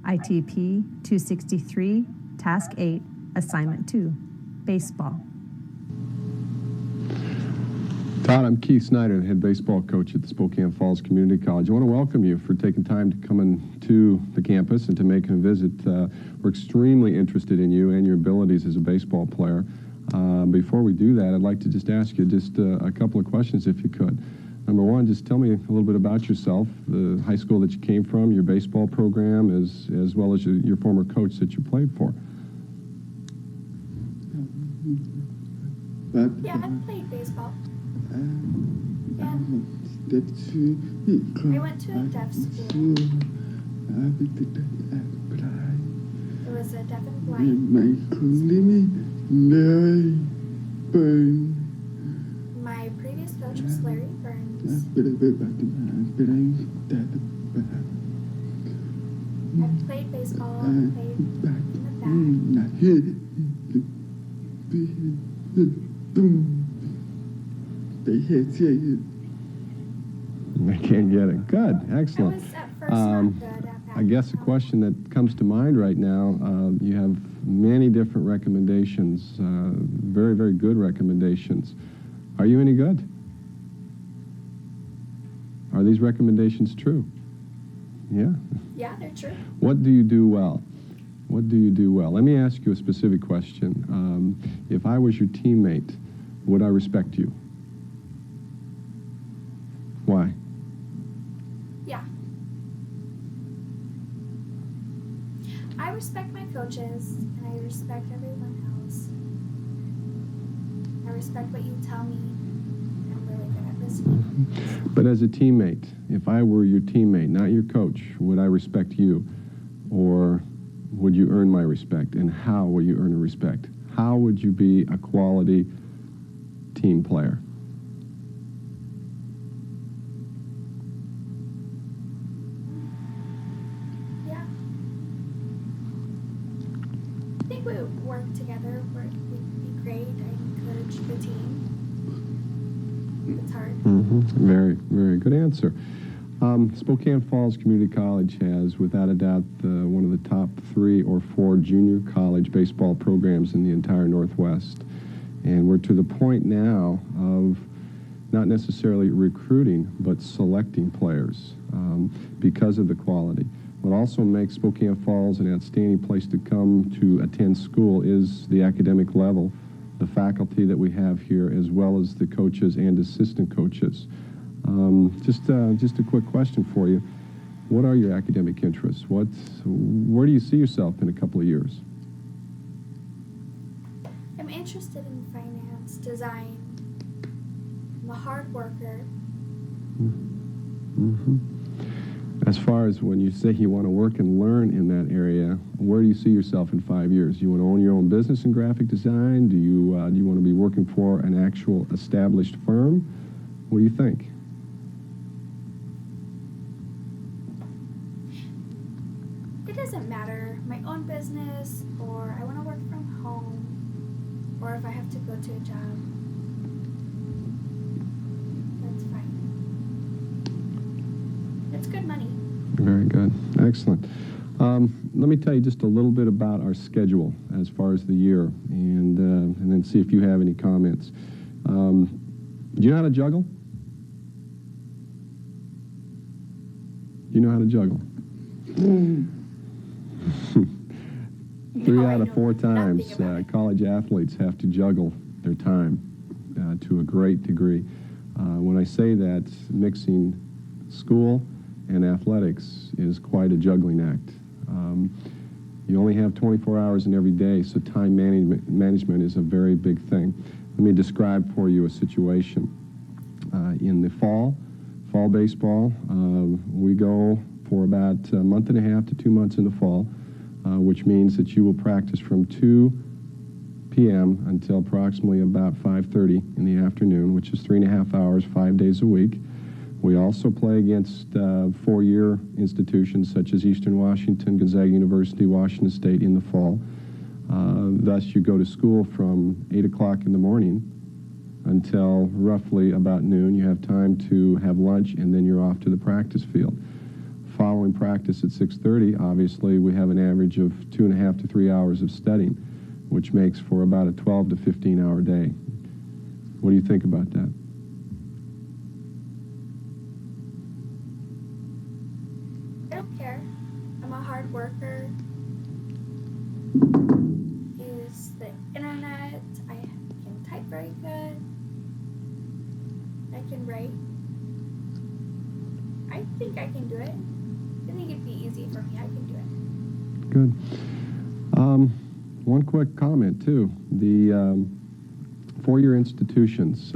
ITP263, Task 8, Assignment 2, Baseball. Todd, I'm Keith Snyder, the head baseball coach at the Spokane Falls Community College. I want to welcome you for taking time to come into the campus and to make a visit. We're extremely interested in you and your abilities as a baseball player. Before we do that, I'd like to just ask you just a couple of questions if you could. Number one, just tell me a little bit about yourself, the high school that you came from, your baseball program, as well as your former coach that you played for. Yeah, I played baseball. Yeah. I went to a deaf school. It was a deaf and blind. My previous coach was Larry Burns. I played baseball, I played in the back. I can't get it. Good, excellent. I was at first not good at that. I guess a question that comes to mind right now, you have many different recommendations, very, very good recommendations. Are you any good? Are these recommendations true? Yeah? Yeah, they're true. What do you do well? What do you do well? Let me ask you a specific question. If I was your teammate, would I respect you? Why? Yeah. I respect my coaches, and I respect everyone else. I respect what you tell me. I'm really good at listening. But as a teammate, if I were your teammate, not your coach, would I respect you? Or would you earn my respect? And how will you earn a respect? How would you be a quality team player? Yeah. I think we would work together. We'd be great. I encourage the team. It's hard. Very, very good answer. Spokane Falls Community College has, without a doubt, one of the top 3 or 4 junior college baseball programs in the entire Northwest. And we're to the point now of not necessarily recruiting, but selecting players because of the quality. What also makes Spokane Falls an outstanding place to come to attend school is the academic level, the faculty that we have here, as well as the coaches and assistant coaches. Just a quick question for you. What are your academic interests? Where do you see yourself in a couple of years? I'm interested in finance, design. I'm a hard worker. As far as when you say you want to work and learn in that area, where do you see yourself in 5 years? Do you want to own your own business in graphic design? Do you want to be working for an actual established firm? What do you think? It doesn't matter. My own business, or I want to work from home, or if I have to go to a job. That's fine. It's good money. Very good. Excellent. Let me tell you just a little bit about our schedule as far as the year, and then see if you have any comments. Do you know how to juggle? Do you know how to juggle? 3 out of 4 times, college athletes have to juggle their time to a great degree. When I say that, mixing school and athletics is quite a juggling act. You only have 24 hours in every day, so time management is a very big thing. Let me describe for you a situation. In the fall baseball, we go for about a month and a half to 2 months in the fall, which means that you will practice from 2 p.m. until approximately about 5:30 in the afternoon, which is 3.5 hours, 5 days a week. We also play against 4-year institutions such as Eastern Washington, Gonzaga University, Washington State in the fall. Thus, you go to school from 8 o'clock in the morning until roughly about noon. You have time to have lunch, and then you're off to the practice field. following practice at 6:30, obviously we have an average of 2.5 to 3 hours of studying, which makes for about a 12 to 15-hour day. What do you think about that? I don't care. I'm a hard worker. Use the internet. I can type very good. I can write. I think I can do it. I think it'd be easy for me. I can do it. Good. One quick comment, too. The four-year institutions,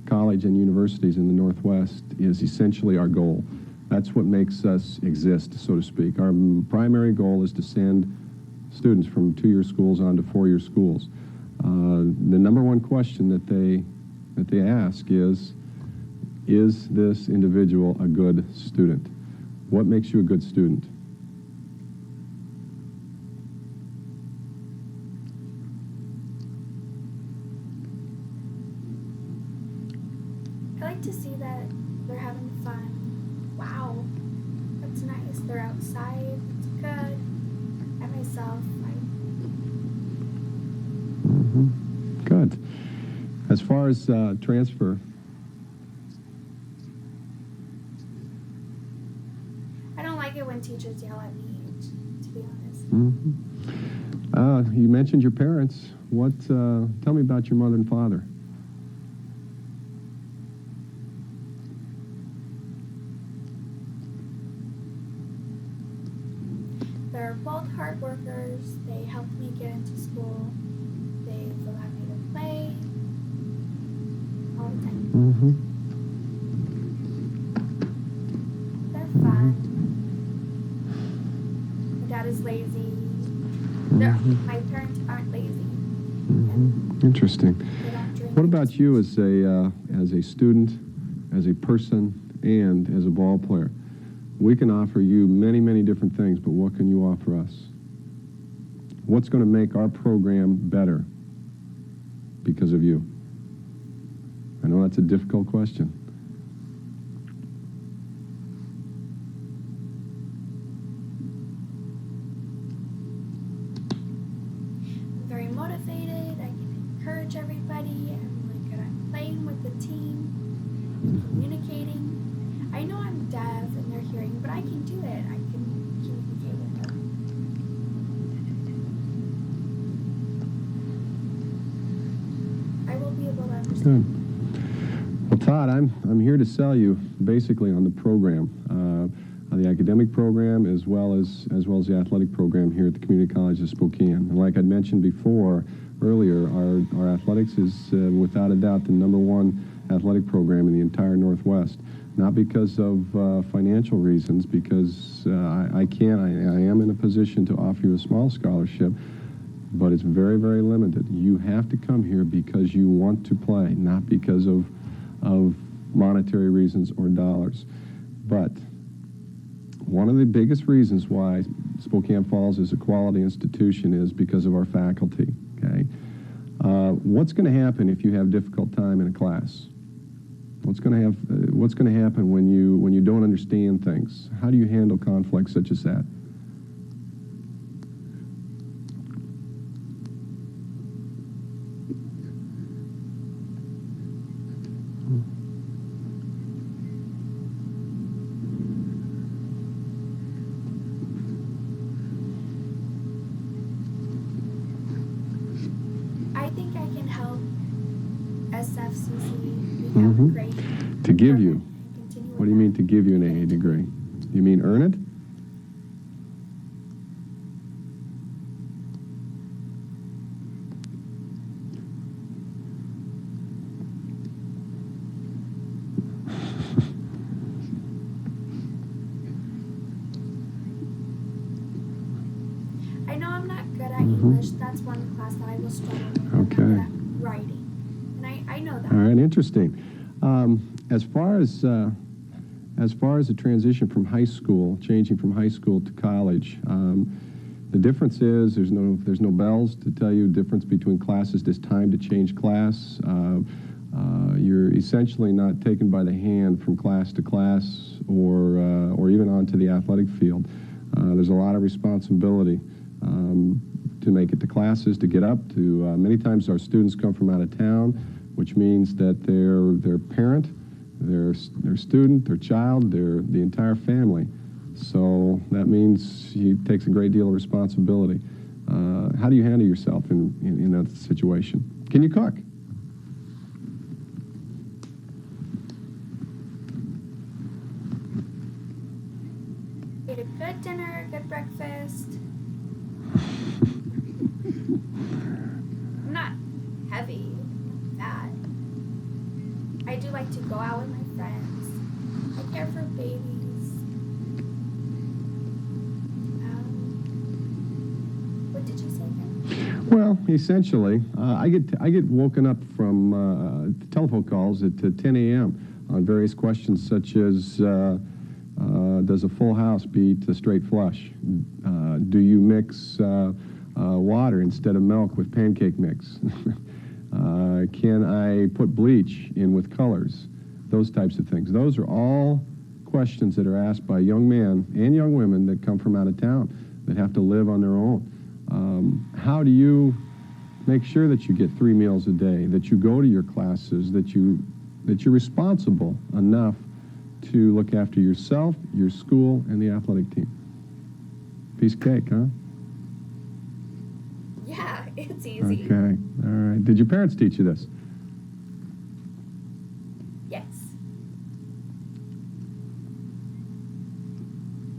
college and universities in the Northwest, is essentially our goal. That's what makes us exist, so to speak. Our primary goal is to send students from two-year schools on to four-year schools. The number one question that they ask is this individual a good student? What makes you a good student? I like to see that they're having fun. Wow, that's nice. They're outside. It's good. I myself, Good. As far as transfer, I don't like it when teachers yell at me, to be honest. You mentioned your parents. Tell me about your mother and father. They're both hard workers. They helped me get into school. They've allowed me to play all the time. They're fun. My dad is lazy. My parents aren't lazy. Interesting. They don't drink. What about you as a student, as a person, and as a ball player? We can offer you many, many different things, but what can you offer us? What's going to make our program better because of you? I know that's a difficult question. I'm very motivated. I can encourage everybody. I'm really good at playing with the team and communicating. I know I'm deaf and they're hearing, but I can do it. I can communicate with them. I will be able to understand. Good. Well, Todd, I'm here to sell you basically on the program, the academic program as well as the athletic program here at the Community College of Spokane. And like I'd mentioned earlier, our athletics is without a doubt the #1 athletic program in the entire Northwest. Not because of financial reasons, because I am in a position to offer you a small scholarship, but it's very, very limited. You have to come here because you want to play, not because of monetary reasons or dollars. But one of the biggest reasons why Spokane Falls is a quality institution is because of our faculty, okay? What's going to happen if you have difficult time in a class? What's going to happen when you don't understand things? How do you handle conflicts such as that? I think I can help SFCC become great. To give you? And continue What do you mean to give you an AA degree? You mean earn it? I know I'm not good at English. That's one class that I will struggle with. I'm not good at writing. And I know that. All right, interesting. As far as the transition from changing from high school to college, the difference is there's no bells to tell you the difference between classes. There's time to change class. You're essentially not taken by the hand from class to class or even onto the athletic field. There's a lot of responsibility to make it to classes, to get up to. Many times our students come from out of town, which means that their parent, their student, their child, the entire family. So that means it takes a great deal of responsibility. How do you handle yourself in that situation? Can you cook? Eat a good dinner, good breakfast. I'm not heavy, fat. I do like to go out with my friends. I care for babies. What did you say again? Well, essentially, I get woken up from telephone calls at 10 a.m. on various questions such as, does a full house beat a straight flush? Do you mix water instead of milk with pancake mix? Can I put bleach in with colors? Those types of things. Those are all questions that are asked by young men and young women that come from out of town, that have to live on their own. How do you make sure that you get 3 meals a day, that you go to your classes, that you're responsible enough to look after yourself, your school, and the athletic team? Piece of cake, huh? Yeah, it's easy. Okay, all right. Did your parents teach you this? Yes.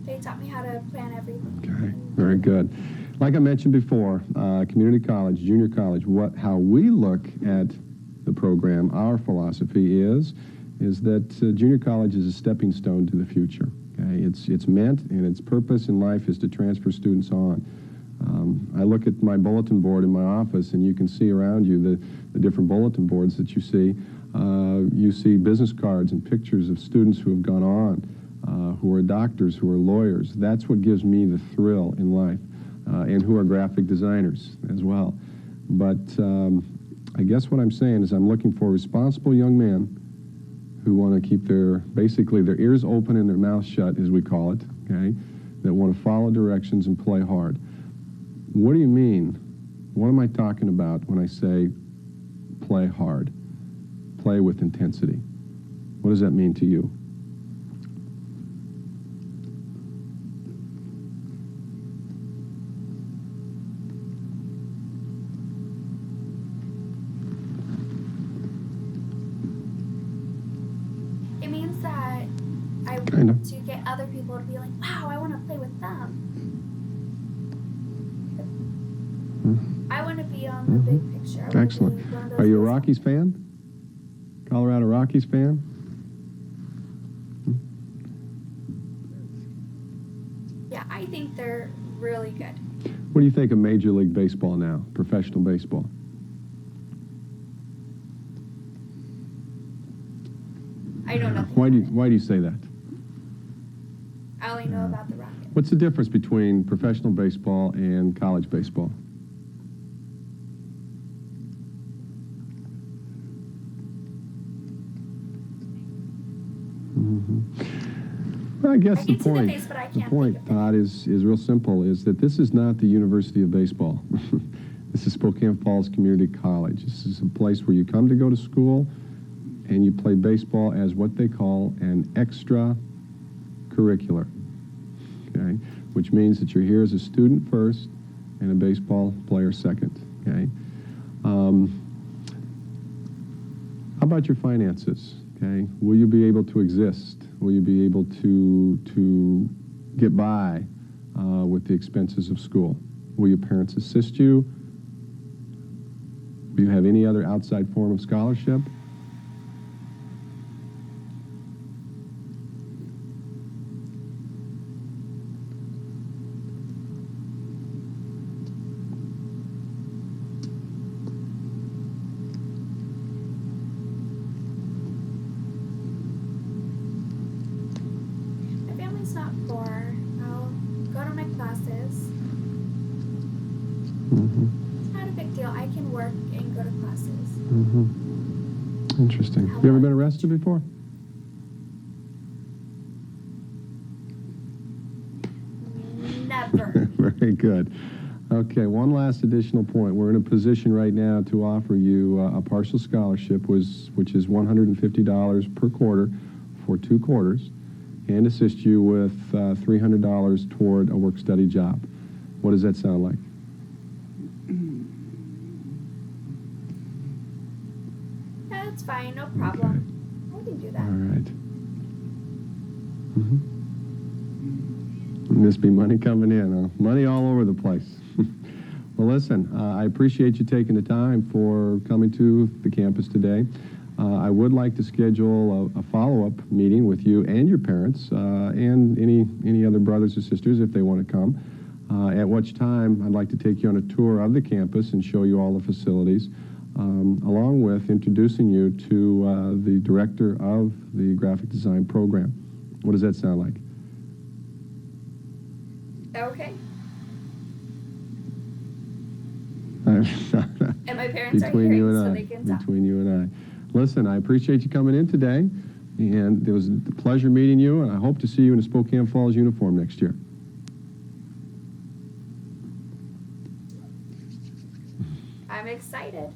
They taught me how to plan everything. Okay, very good. Like I mentioned before, community college, junior college, how we look at the program, our philosophy is that junior college is a stepping stone to the future. Okay, it's meant, and its purpose in life is to transfer students on. I look at my bulletin board in my office, and you can see around you the different bulletin boards that you see. You see business cards and pictures of students who have gone on, who are doctors, who are lawyers. That's what gives me the thrill in life, and who are graphic designers as well. But I guess what I'm saying is I'm looking for responsible young men who want to keep basically their ears open and their mouths shut, as we call it, okay, that want to follow directions and play hard. What do you mean? What am I talking about when I say play hard? Play with intensity. What does that mean to you? It means that I Kind of. want to get other people to be like, wow, I want to play with them. I want to be on the big picture. I want Excellent. to be one of those Are you a people- Rockies fan? Colorado Rockies fan? Yeah, I think they're really good. What do you think of Major League Baseball now, professional baseball? I know nothing. Why do about it. you say that? I only know about the Rockets. What's the difference between professional baseball and college baseball? Well, I guess I the can see the point, face, but I can't point, think of it. Todd, is real simple, is that this is not the University of Baseball. This is Spokane Falls Community College. This is a place where you come to go to school, and you play baseball as what they call an extracurricular, okay? Which means that you're here as a student first and a baseball player second, okay? How about your finances, okay? Will you be able to exist? Will you be able to get by with the expenses of school? Will your parents assist you? Will you have any other outside form of scholarship? My family's not poor. I'll go to my classes. Mm-hmm. It's not a big deal. I can work and go to classes. Mm-hmm. Interesting. You ever been arrested before? Never. Very good. Okay, one last additional point. We're in a position right now to offer you a partial scholarship, which is $150 per quarter for 2 quarters, and assist you with $300 toward a work-study job. What does that sound like? That's fine, no problem. We can do that. All right. Must be money coming in, huh? Money all over the place. Well, listen, I appreciate you taking the time for coming to the campus today. I would like to schedule a follow-up meeting with you and your parents and any other brothers or sisters if they want to come, at which time I'd like to take you on a tour of the campus and show you all the facilities, along with introducing you to the director of the graphic design program. What does that sound like? Okay. And my parents are Between you hearing, and so I. they can tell. Between you and I. Listen, I appreciate you coming in today, and it was a pleasure meeting you, and I hope to see you in a Spokane Falls uniform next year. I'm excited.